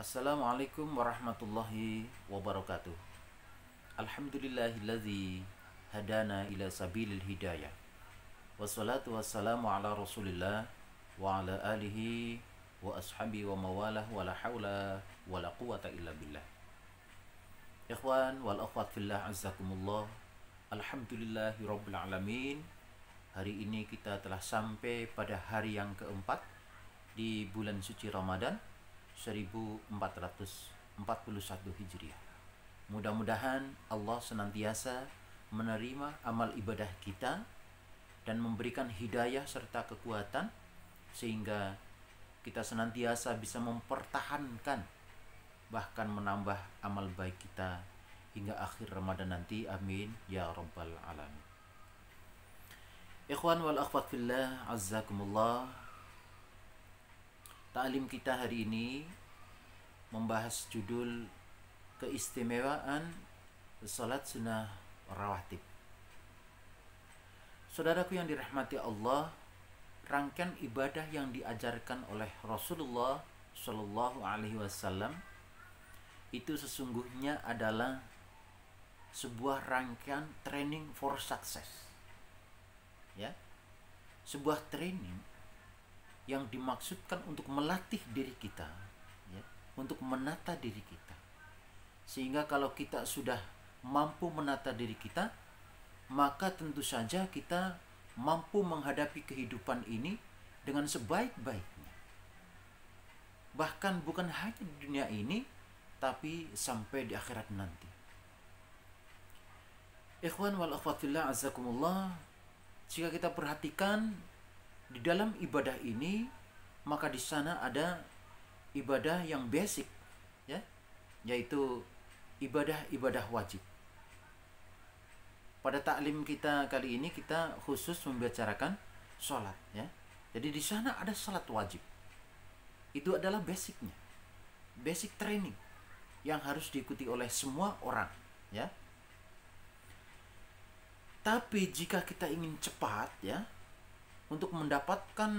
Assalamualaikum warahmatullahi wabarakatuh. Alhamdulillahilladzi hadana ila sabilil hidayah. Wassalatu wassalamu ala rasulillah wa ala alihi wa ashabi wa mawalah wa la hawla wa la quwata illa billah. Ikhwan wal akhwat fillah azzakumullah. Alhamdulillahi rabbil alamin. Hari ini kita telah sampai pada hari yang keempat di bulan suci Ramadan 1441 Hijriah. Mudah-mudahan Allah senantiasa menerima amal ibadah kita dan memberikan hidayah serta kekuatan sehingga kita senantiasa bisa mempertahankan bahkan menambah amal baik kita hingga akhir Ramadan nanti. Amin ya rabbal alamin. Ikhwan wal akhwat fillah azzakumullah. Ta'lim kita hari ini membahas judul keistimewaan salat sunnah rawatib. Saudaraku yang dirahmati Allah, rangkaian ibadah yang diajarkan oleh Rasulullah Shallallahu Alaihi Wasallam itu sesungguhnya adalah sebuah rangkaian training for success. Ya, sebuah training yang dimaksudkan untuk melatih diri kita, ya, untuk menata diri kita. Sehingga kalau kita sudah mampu menata diri kita, maka tentu saja kita mampu menghadapi kehidupan ini dengan sebaik-baiknya. Bahkan bukan hanya di dunia ini, tapi sampai di akhirat nanti. Ikhwan wal akhwat fillah azzakumullah, jika kita perhatikan di dalam ibadah ini, maka di sana ada ibadah yang basic, ya, yaitu ibadah-ibadah wajib. Pada taklim kita kali ini kita khusus membicarakan sholat, ya. Jadi di sana ada sholat wajib. Itu adalah basicnya, basic training yang harus diikuti oleh semua orang, ya. Tapi jika kita ingin cepat, ya, untuk mendapatkan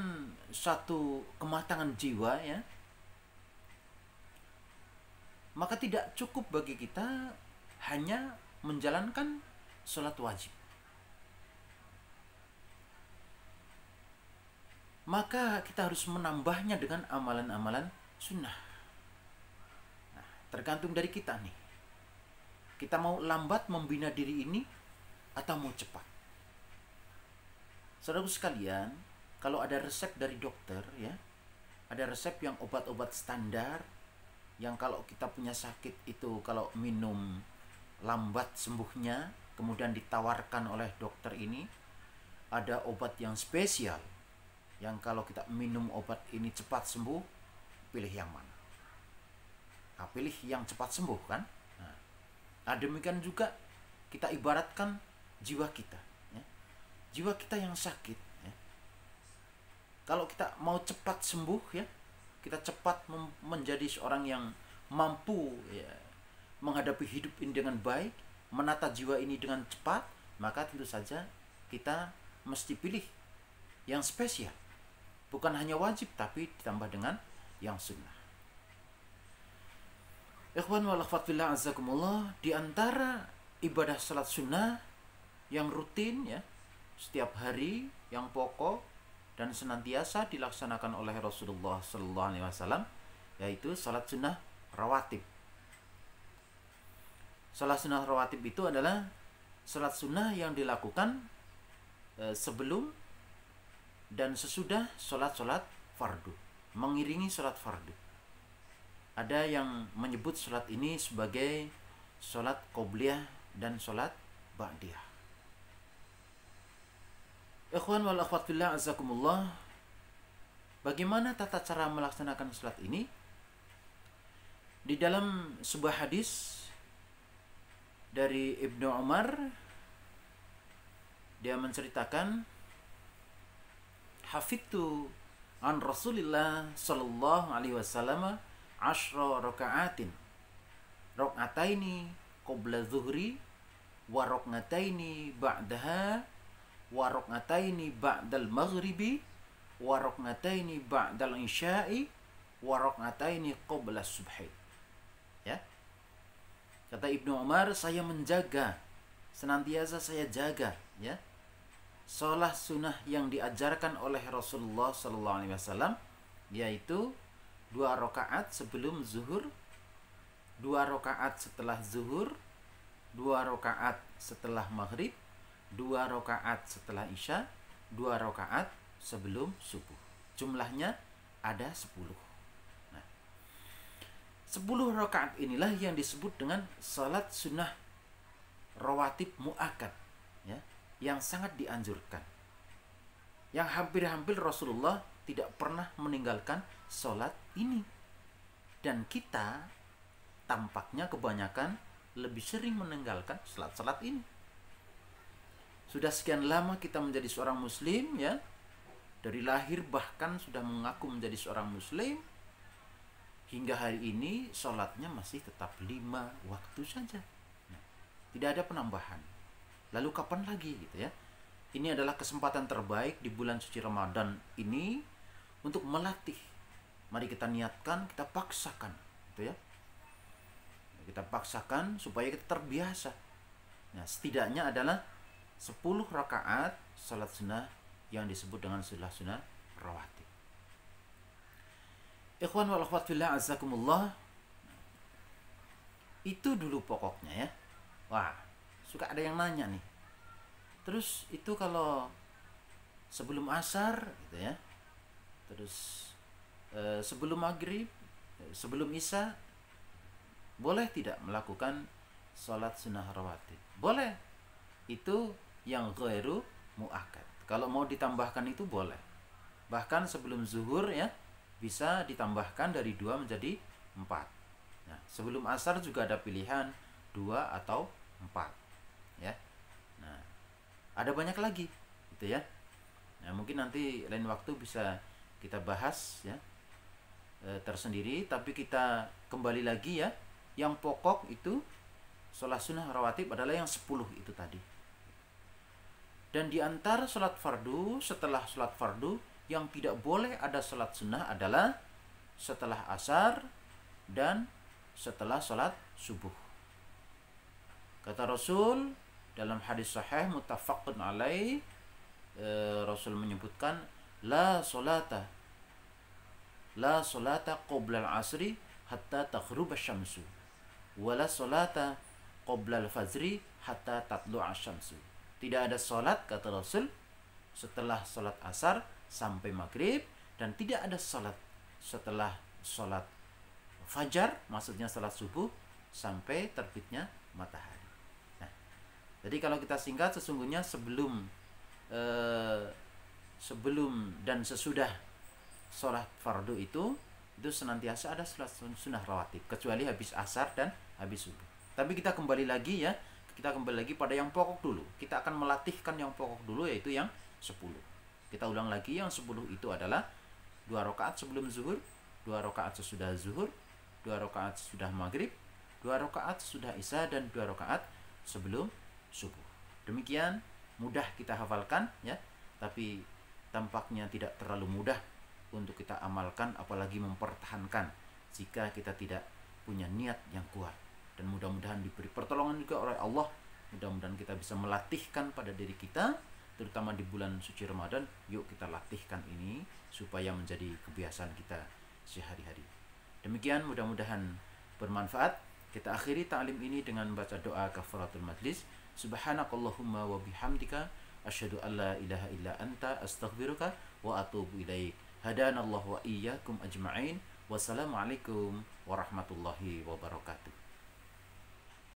satu kematangan jiwa, ya, maka tidak cukup bagi kita hanya menjalankan sholat wajib. Maka kita harus menambahnya dengan amalan-amalan sunnah. Nah, tergantung dari kita nih. Kita mau lambat membina diri ini atau mau cepat. Saudaraku sekalian, kalau ada resep dari dokter, ya, ada resep yang obat-obat standar yang kalau kita punya sakit itu kalau minum lambat sembuhnya, kemudian ditawarkan oleh dokter ini ada obat yang spesial yang kalau kita minum obat ini cepat sembuh, pilih yang mana? Nah, pilih yang cepat sembuh, kan? Nah, demikian juga kita ibaratkan jiwa kita. Jiwa kita yang sakit, ya. Kalau kita mau cepat sembuh, ya, kita cepat menjadi seorang yang mampu, ya, menghadapi hidup ini dengan baik, menata jiwa ini dengan cepat, maka tentu saja kita mesti pilih yang spesial, bukan hanya wajib tapi ditambah dengan yang sunnah. Ikhwan wal akhwat fillah azzakumullah, di antara ibadah salat sunnah yang rutin, ya, setiap hari, yang pokok dan senantiasa dilaksanakan oleh Rasulullah Sallallahu Alaihi Wasallam, yaitu salat sunnah rawatib. Salat sunnah rawatib itu adalah salat sunnah yang dilakukan sebelum dan sesudah salat fardu, mengiringi salat fardu. Ada yang menyebut salat ini sebagai salat qobliyah dan salat ba'diyah. Ikhwan wal akhwat fillah azzakumullah, bagaimana tata cara melaksanakan salat ini? Di dalam sebuah hadis dari Ibnu Umar, dia menceritakan, hafidtu an Rasulillah sallallahu alaihi wasallam 10 raka'atin, raka'ataini qabla zuhri wa raka'ataini ba'daha wa rak'ataini ba'dal maghribi wa rak'ataini ba'dal isya'i wa rak'ataini qabla subhi. Ya. Kata Ibnu Umar, saya menjaga, senantiasa saya jaga, ya, sholat sunnah yang diajarkan oleh Rasulullah Sallallahu Alaihi Wasallam, yaitu 2 rakaat sebelum zuhur, 2 rakaat setelah zuhur, 2 rakaat setelah maghrib, 2 rakaat setelah isya, 2 rakaat sebelum subuh. Jumlahnya ada 10. Nah, 10 rakaat inilah yang disebut dengan salat sunnah rawatib muakkad, ya, yang sangat dianjurkan. Yang hampir-hampir Rasulullah tidak pernah meninggalkan salat ini. Dan kita tampaknya kebanyakan lebih sering meninggalkan salat-salat ini. Sudah sekian lama kita menjadi seorang muslim, ya. Dari lahir bahkan sudah mengaku menjadi seorang muslim. Hingga hari ini sholatnya masih tetap 5 waktu saja. Nah, tidak ada penambahan. Lalu kapan lagi gitu ya? Ini adalah kesempatan terbaik di bulan suci Ramadan ini untuk melatih. Mari kita niatkan, kita paksakan, gitu ya. Kita paksakan supaya kita terbiasa. Nah, setidaknya adalah 10 rakaat salat sunnah yang disebut dengan salat sunnah rawatib. Ikhwan wal akhwat fillah azakumullah. Itu dulu pokoknya, ya. Wah, suka ada yang nanya nih. Terus itu kalau sebelum asar gitu ya. Terus sebelum maghrib, sebelum isya, boleh tidak melakukan sholat sunnah rawatib? Boleh. Itu yang ghairu muakkad. Kalau mau ditambahkan itu boleh. Bahkan sebelum zuhur, ya, bisa ditambahkan dari 2 menjadi 4. Nah, sebelum asar juga ada pilihan 2 atau 4, ya. Nah, ada banyak lagi gitu ya. Nah, mungkin nanti lain waktu bisa kita bahas, ya, tersendiri. Tapi kita kembali lagi, ya. Yang pokok itu sholat sunnah rawatib adalah yang 10 itu tadi. Dan di antara sholat fardu, setelah sholat fardu yang tidak boleh ada sholat sunnah adalah setelah asar dan setelah sholat subuh. Kata Rasul dalam hadis sahih muttafaqun alaih, Rasul menyebutkan la solata qabla al-asri hatta taghruba syamsu wala solata qabla al-fajri hatta tatlu'a syamsu. Tidak ada salat, kata Rasul, setelah salat asar sampai maghrib, dan tidak ada salat setelah salat fajar, maksudnya salat subuh, sampai terbitnya matahari. Nah, jadi kalau kita singkat, sesungguhnya sebelum dan sesudah sholat fardu itu senantiasa ada sholat sunnah rawatib, kecuali habis asar dan habis subuh. Tapi kita kembali lagi, ya, kita kembali lagi pada yang pokok dulu. Kita akan melatihkan yang pokok dulu, yaitu yang 10. Kita ulang lagi, yang 10 itu adalah 2 rakaat sebelum zuhur, 2 rakaat sesudah zuhur, 2 rakaat sesudah maghrib, 2 rakaat sesudah isya, dan 2 rakaat sebelum subuh. Demikian mudah kita hafalkan, ya, tapi tampaknya tidak terlalu mudah untuk kita amalkan, apalagi mempertahankan jika kita tidak punya niat yang kuat. Dan mudah-mudahan diberi pertolongan juga oleh Allah. Mudah-mudahan kita bisa melatihkan pada diri kita, terutama di bulan suci Ramadan. Yuk kita latihkan ini supaya menjadi kebiasaan kita sehari-hari. Demikian, mudah-mudahan bermanfaat. Kita akhiri ta'lim ini dengan baca doa kafaratul majlis. Subhanakallahumma wa bihamdika asyhadu an la ilaha illa anta astaghfiruka wa atubu ilaik. Hadanallahu wa iyyakum ajma'in. Wassalamualaikum warahmatullahi wabarakatuh.